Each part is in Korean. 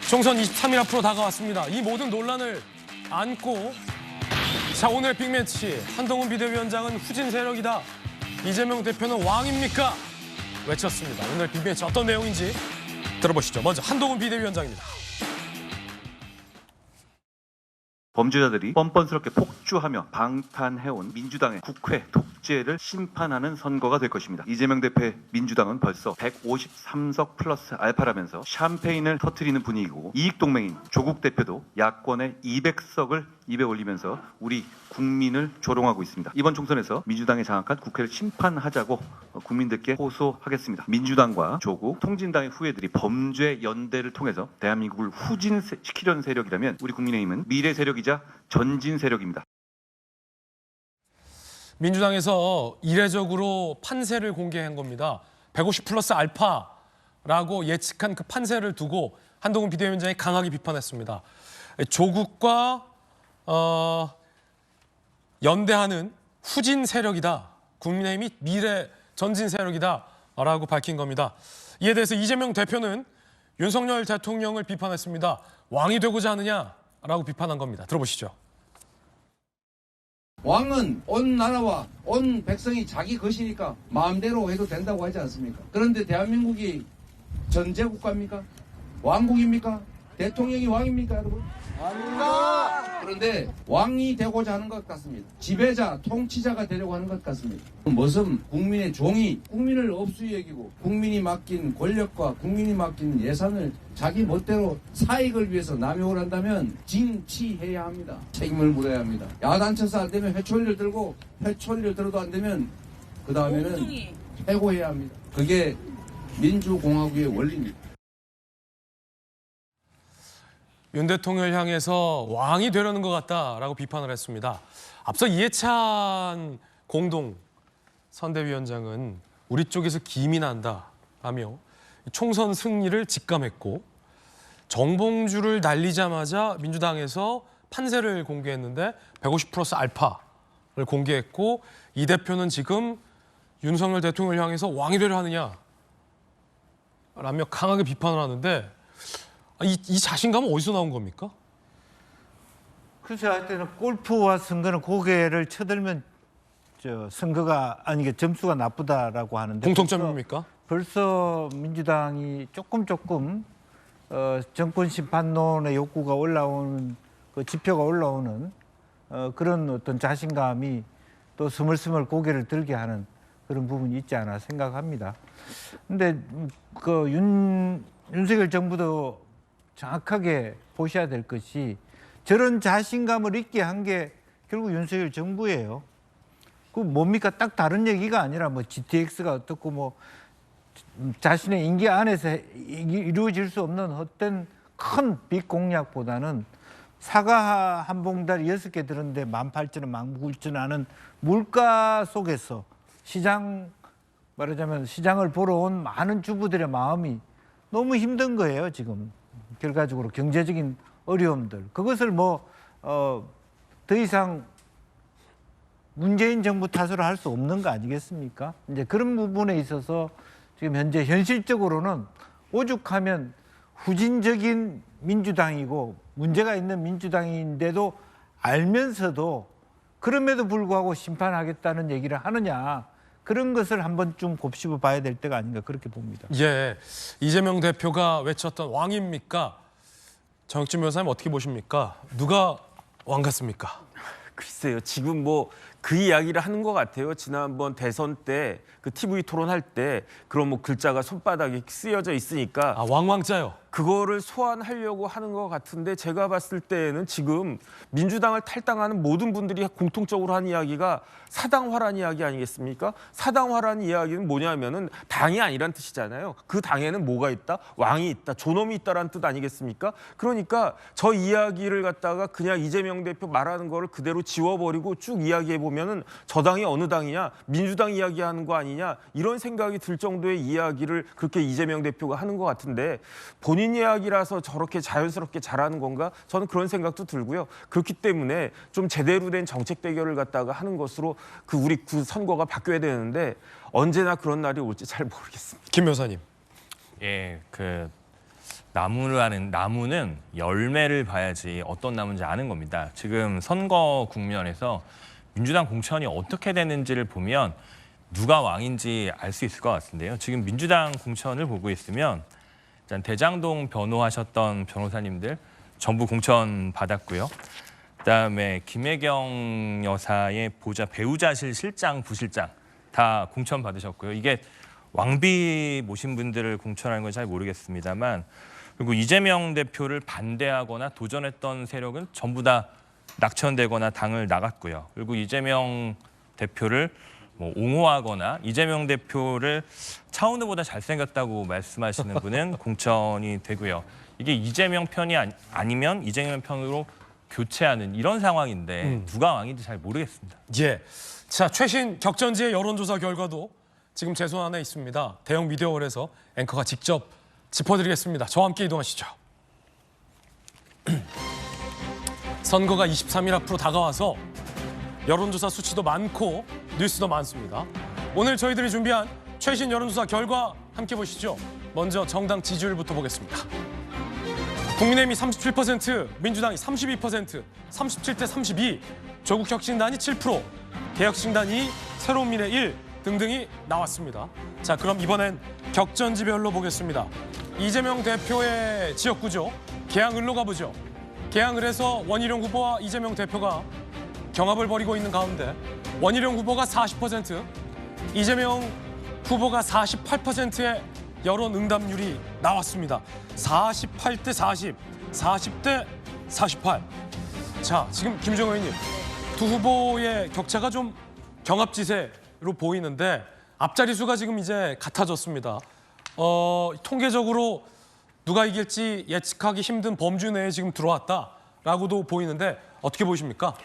총선 23일 앞으로 다가왔습니다. 이 모든 논란을 안고 자 오늘 빅매치 한동훈 비대위원장은 후진 세력이다. 이재명 대표는 왕입니까? 외쳤습니다. 오늘 빅매치 어떤 내용인지 들어보시죠. 먼저 한동훈 비대위원장입니다. 범죄자들이 뻔뻔스럽게 폭주하며 방탄해온 민주당의 국회 독재를 심판하는 선거가 될 것입니다. 이재명 대표의 민주당은 벌써 153석 플러스 알파라면서 샴페인을 터뜨리는 분위기고 이익동맹인 조국 대표도 야권의 200석을 입에 올리면서 우리 국민을 조롱하고 있습니다. 이번 총선에서 민주당이 장악한 국회를 심판하자고 국민들께 호소하겠습니다. 민주당과 조국, 통진당의 후예들이 범죄 연대를 통해서 대한민국을 후진시키려는 세력이라면 우리 국민의힘은 미래 세력이자 전진 세력입니다. 민주당에서 이례적으로 판세를 공개한 겁니다. 150 플러스 알파라고 예측한 그 판세를 두고 한동훈 비대위원장이 강하게 비판했습니다. 조국과 연대하는 후진 세력이다. 국민의힘이 미래 전진 세력이다라고 밝힌 겁니다. 이에 대해서 이재명 대표는 윤석열 대통령을 비판했습니다. 왕이 되고자 하느냐라고 비판한 겁니다. 들어보시죠. 왕은 온 나라와 온 백성이 자기 것이니까 마음대로 해도 된다고 하지 않습니까? 그런데 대한민국이 전제국가입니까? 왕국입니까? 대통령이 왕입니까, 여러분? 아닙니다. 그런데 왕이 되고자 하는 것 같습니다. 지배자, 통치자가 되려고 하는 것 같습니다. 무슨 국민의 종이 국민을 업수히 여기고 국민이 맡긴 권력과 국민이 맡긴 예산을 자기 멋대로 사익을 위해서 남용을 한다면 징치해야 합니다. 책임을 물어야 합니다. 야단 쳐서 안 되면 회초리를 들고 회초리를 들어도 안 되면 그 다음에는 해고해야 합니다. 그게 민주공화국의 원리입니다. 윤 대통령을 향해서 왕이 되려는 것 같다라고 비판을 했습니다. 앞서 이해찬 공동 선대위원장은 우리 쪽에서 기민한다라며 총선 승리를 직감했고 정봉주를 날리자마자 민주당에서 판세를 공개했는데 150 플러스 알파를 공개했고 이 대표는 지금 윤석열 대통령을 향해서 왕이 되려 하느냐라며 강하게 비판을 하는데 이 자신감은 어디서 나온 겁니까? 글쎄 할 때는 골프와 선거는 고개를 쳐들면 선거가 아니 점수가 나쁘다라고 하는데 공통점입니까? 벌써 민주당이 조금 정권 심판론의 욕구가 올라오는 그 지표가 올라오는 그런 어떤 자신감이 또 스멀스멀 고개를 들게 하는 그런 부분이 있지 않아 생각합니다. 근데 그 윤석열 정부도 정확하게 보셔야 될 것이 저런 자신감을 있게 한 게 결국 윤석열 정부예요. 그 뭡니까? 딱 다른 얘기가 아니라 뭐 GTX가 어떻고 뭐 자신의 임기 안에서 이루어질 수 없는 헛된 큰 빅 공약보다는 사과 한 봉다리 6개 들었는데 18,000원, 19,000원 하는 물가 속에서 말하자면 시장을 보러 온 많은 주부들의 마음이 너무 힘든 거예요, 지금. 결과적으로 경제적인 어려움들. 그것을 더 이상 문재인 정부 탓으로 할 수 없는 거 아니겠습니까? 이제 그런 부분에 있어서 지금 현재 현실적으로는 오죽하면 후진적인 민주당이고 문제가 있는 민주당인데도 알면서도 그럼에도 불구하고 심판하겠다는 얘기를 하느냐. 그런 것을 한번 좀 곱씹어 봐야 될 때가 아닌가 그렇게 봅니다. 예, 이재명 대표가 외쳤던 왕입니까? 정혁진 변호사님 어떻게 보십니까? 누가 왕 같습니까? 글쎄요. 지금 뭐 그 이야기를 하는 것 같아요. 지난번 대선 때 그 TV 토론할 때 그런 뭐 글자가 손바닥에 쓰여져 있으니까 왕왕자요. 그거를 소환하려고 하는 것 같은데 제가 봤을 때는 지금 민주당을 탈당하는 모든 분들이 공통적으로 한 이야기가 사당화란 이야기 아니겠습니까? 사당화란 이야기는 뭐냐면은 당이 아니란 뜻이잖아요. 그 당에는 뭐가 있다? 왕이 있다. 존엄이 있다라는 뜻 아니겠습니까? 그러니까 저 이야기를 갖다가 그냥 이재명 대표 말하는 거를 그대로 지워버리고 쭉 이야기해 보면은 저 당이 어느 당이냐? 민주당 이야기하는 거 아니냐? 이런 생각이 들 정도의 이야기를 그렇게 이재명 대표가 하는 것 같은데 본인 이야기라서 저렇게 자연스럽게 잘하는 건가? 저는 그런 생각도 들고요. 그렇기 때문에 좀 제대로 된 정책 대결을 갖다가 하는 것으로 우리 선거가 바뀌어야 되는데 언제나 그런 날이 올지 잘 모르겠습니다. 김 변호사님. 예, 나무는 열매를 봐야지 어떤 나무인지 아는 겁니다. 지금 선거 국면에서 민주당 공천이 어떻게 되는지를 보면 누가 왕인지 알 수 있을 것 같은데요. 지금 민주당 공천을 보고 있으면 일단 대장동 변호하셨던 변호사님들 전부 공천 받았고요. 그다음에 김혜경 여사의 배우자실 실장, 부실장 다 공천 받으셨고요. 이게 왕비 모신 분들을 공천하는 건 잘 모르겠습니다만, 그리고 이재명 대표를 반대하거나 도전했던 세력은 전부 다 낙천되거나 당을 나갔고요. 그리고 이재명 대표를 옹호하거나 이재명 대표를 차은우보다 잘생겼다고 말씀하시는 분은 공천이 되고요. 이게 이재명 편이 아니면 이재명 편으로 교체하는 이런 상황인데 누가 왕인지 잘 모르겠습니다. 예. 자, 최신 격전지의 여론조사 결과도 지금 제 손 안에 있습니다. 대형 미디어홀에서 앵커가 직접 짚어드리겠습니다. 저와 함께 이동하시죠. 선거가 23일 앞으로 다가와서 여론조사 수치도 많고 뉴스도 많습니다. 오늘 저희들이 준비한 최신 여론조사 결과 함께 보시죠. 먼저 정당 지지율부터 보겠습니다. 국민의힘이 37%, 민주당이 32%, 37대 32, 조국혁신단이 7%, 개혁신단 2, 새로운 미래 1 등등이 나왔습니다. 자, 그럼 이번엔 격전지별로 보겠습니다. 이재명 대표의 지역구죠. 계양을로 가보죠. 계양을에서 원희룡 후보와 이재명 대표가 경합을 벌이고 있는 가운데 원희룡 후보가 40%, 이재명 후보가 48%의 여론 응답률이 나왔습니다. 48대 40, 40대 48. 자, 지금 김정호 의원님, 두 후보의 격차가 좀 경합지세로 보이는데 앞자리 수가 지금 이제 같아졌습니다. 통계적으로 누가 이길지 예측하기 힘든 범주 내에 지금 들어왔다라고도 보이는데 어떻게 보십니까?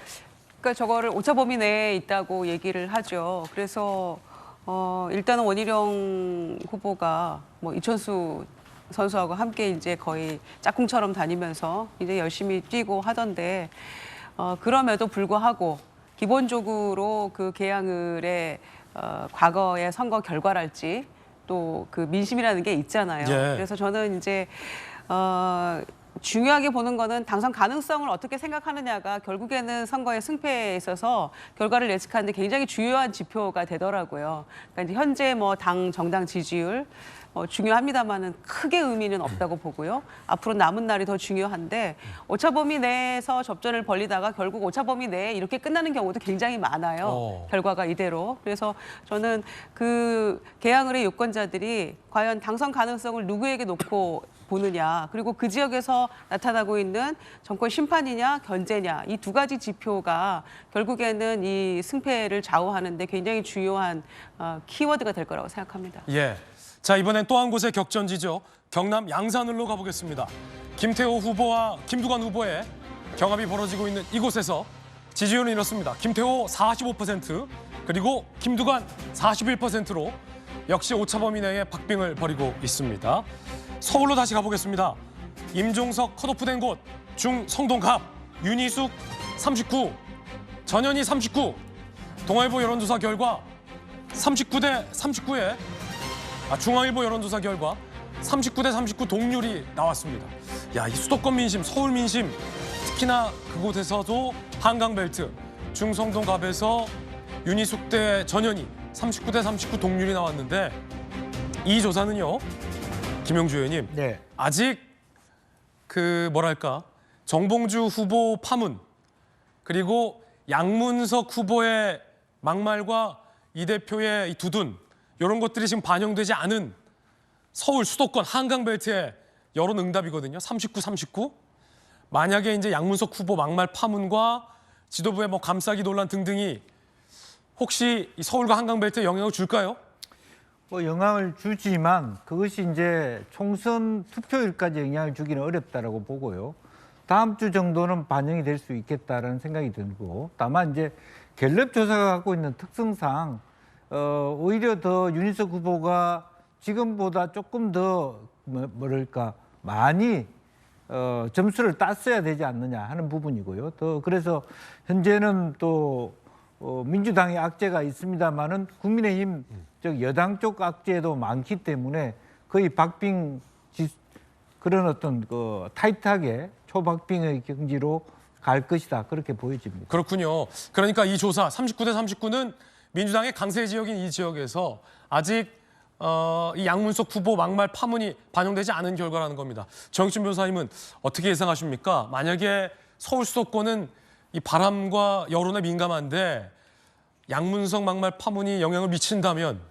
그러니까 저거를 오차 범위 내에 있다고 얘기를 하죠. 그래서 일단은 원희룡 후보가 이천수 선수하고 함께 이제 거의 짝꿍처럼 다니면서 이제 열심히 뛰고 하던데 그럼에도 불구하고 기본적으로 그 계양을의 과거의 선거 결과랄지 또 그 민심이라는 게 있잖아요. 예. 그래서 저는 이제 중요하게 보는 거는 당선 가능성을 어떻게 생각하느냐가 결국에는 선거의 승패에 있어서 결과를 예측하는 데 굉장히 중요한 지표가 되더라고요. 그러니까 이제 현재 당 정당 지지율 중요합니다만은 크게 의미는 없다고 보고요. 앞으로 남은 날이 더 중요한데 오차 범위 내에서 접전을 벌이다가 결국 오차 범위 내에 이렇게 끝나는 경우도 굉장히 많아요. 결과가 이대로. 그래서 저는 그 계양을의 유권자들이 과연 당선 가능성을 누구에게 놓고 보느냐, 그리고 그 지역에서 나타나고 있는 정권 심판이냐 견제냐, 이 두 가지 지표가 결국에는 이 승패를 좌우하는 데 굉장히 중요한 키워드가 될 거라고 생각합니다. 예. 자, 이번엔 또 한 곳의 격전지죠. 경남 양산을로 가보겠습니다. 김태호 후보와 김두관 후보의 경합이 벌어지고 있는 이곳에서 지지율은 이렇습니다. 김태호 45%, 그리고 김두관 41%로 역시 오차범위 내에 박빙을 벌이고 있습니다. 서울로 다시 가보겠습니다. 임종석 컷오프된 곳 중성동갑 윤희숙 39, 전현희 39. 동아일보 여론조사 결과 39대 39에 중앙일보 여론조사 결과 39대 39 동률이 나왔습니다. 야, 이 수도권 민심, 서울 민심, 특히나 그곳에서도 한강벨트 중성동갑에서 윤희숙 대 전현희 39대 39 동률이 나왔는데 이 조사는요, 김영주 의원님, 네. 아직 정봉주 후보 파문, 그리고 양문석 후보의 막말과 이 대표의 이 두둔, 이런 것들이 지금 반영되지 않은 서울 수도권 한강벨트의 여론 응답이거든요. 39, 39. 만약에 이제 양문석 후보 막말 파문과 지도부의 감싸기 논란 등등이 혹시 이 서울과 한강벨트에 영향을 줄까요? 영향을 주지만 그것이 이제 총선 투표일까지 영향을 주기는 어렵다라고 보고요. 다음 주 정도는 반영이 될 수 있겠다라는 생각이 들고, 다만 이제 갤럽 조사가 갖고 있는 특성상 오히려 더 윤희석 후보가 지금보다 조금 더 많이 점수를 땄어야 되지 않느냐 하는 부분이고요. 또 그래서 현재는 또 민주당의 악재가 있습니다만은 국민의힘 즉 여당 쪽 악재도 많기 때문에 거의 박빙 그런 어떤 그 타이트하게 초박빙의 경지로 갈 것이다 그렇게 보여집니다. 그렇군요. 그러니까 이 조사 39대 39는 민주당의 강세 지역인 이 지역에서 아직 이 양문석 후보 막말 파문이 반영되지 않은 결과라는 겁니다. 정익준 변호사님은 어떻게 예상하십니까? 만약에 서울 수도권은 이 바람과 여론에 민감한데 양문석 막말 파문이 영향을 미친다면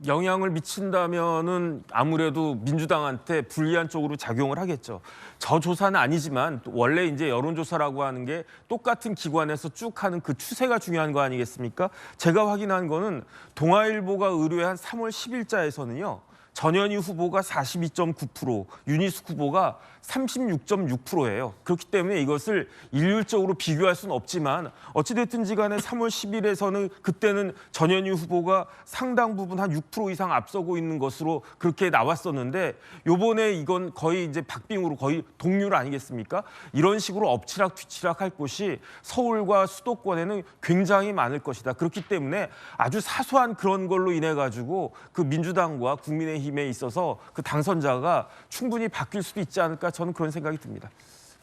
영향을 미친다면은 아무래도 민주당한테 불리한 쪽으로 작용을 하겠죠. 저 조사는 아니지만 원래 이제 여론조사라고 하는 게 똑같은 기관에서 쭉 하는 그 추세가 중요한 거 아니겠습니까? 제가 확인한 거는 동아일보가 의뢰한 3월 10일자에서는요. 전현희 후보가 42.9%, 윤희숙 후보가 36.6%예요. 그렇기 때문에 이것을 일률적으로 비교할 수는 없지만 어찌됐든지 간에 3월 10일에서는 그때는 전현희 후보가 상당 부분 한 6% 이상 앞서고 있는 것으로 그렇게 나왔었는데 요번에 이건 거의 이제 박빙으로 거의 동률 아니겠습니까? 이런 식으로 엎치락 뒤치락 할 곳이 서울과 수도권에는 굉장히 많을 것이다. 그렇기 때문에 아주 사소한 그런 걸로 인해 가지고 그 민주당과 국민의힘에 있어서 그 당선자가 충분히 바뀔 수도 있지 않을까 저는 그런 생각이 듭니다.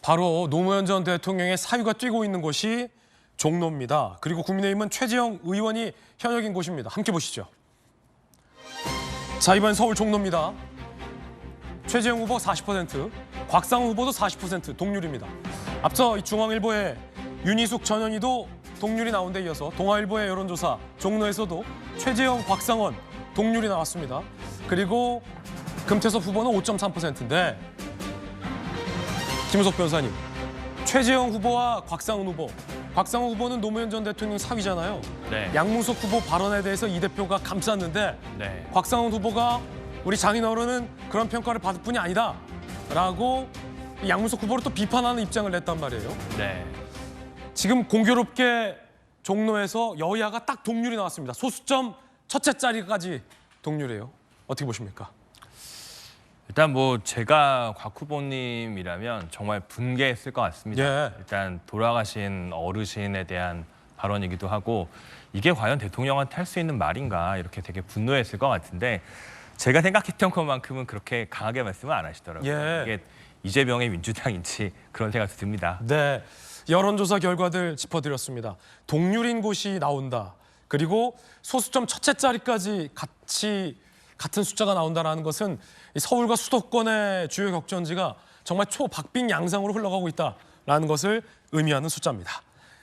바로 노무현 전 대통령의 사유가 뛰고 있는 곳이 종로입니다. 그리고 국민의힘은 최재형 의원이 현역인 곳입니다. 함께 보시죠. 자, 이번 서울 종로입니다. 최재형 후보 40%, 곽상우 후보도 40% 동률입니다. 앞서 이 중앙일보의 윤희숙 전현희도 동률이 나온 데 이어서 동아일보의 여론조사 종로에서도 최재형, 곽상원 동률이 나왔습니다. 그리고 금태섭 후보는 5.3%인데 김우석 변호사님, 최재형 후보와 곽상훈 후보, 곽상훈 후보는 노무현 전 대통령 사위잖아요. 네. 양문석 후보 발언에 대해서 이 대표가 감쌌는데 네. 곽상훈 후보가 우리 장인어른은 그런 평가를 받을 뿐이 아니다라고 양문석 후보를 또 비판하는 입장을 냈단 말이에요. 네. 지금 공교롭게 종로에서 여야가 딱 동률이 나왔습니다. 소수점 첫째 자리까지 동률이에요. 어떻게 보십니까? 일단 뭐 제가 곽 후보님이라면 정말 분개했을 것 같습니다. 예. 일단 돌아가신 어르신에 대한 발언이기도 하고 이게 과연 대통령한테 할 수 있는 말인가 이렇게 되게 분노했을 것 같은데 제가 생각했던 것만큼은 그렇게 강하게 말씀을 안 하시더라고요. 예. 이게 이재명의 민주당인지 그런 생각이 듭니다. 네, 여론조사 결과들 짚어드렸습니다. 동률인 곳이 나온다. 그리고 소수점 첫째 자리까지 같은 숫자가 나온다는 것은 서울과 수도권의 주요 격전지가 정말 초박빙 양상으로 흘러가고 있다는 것을 의미하는 숫자입니다.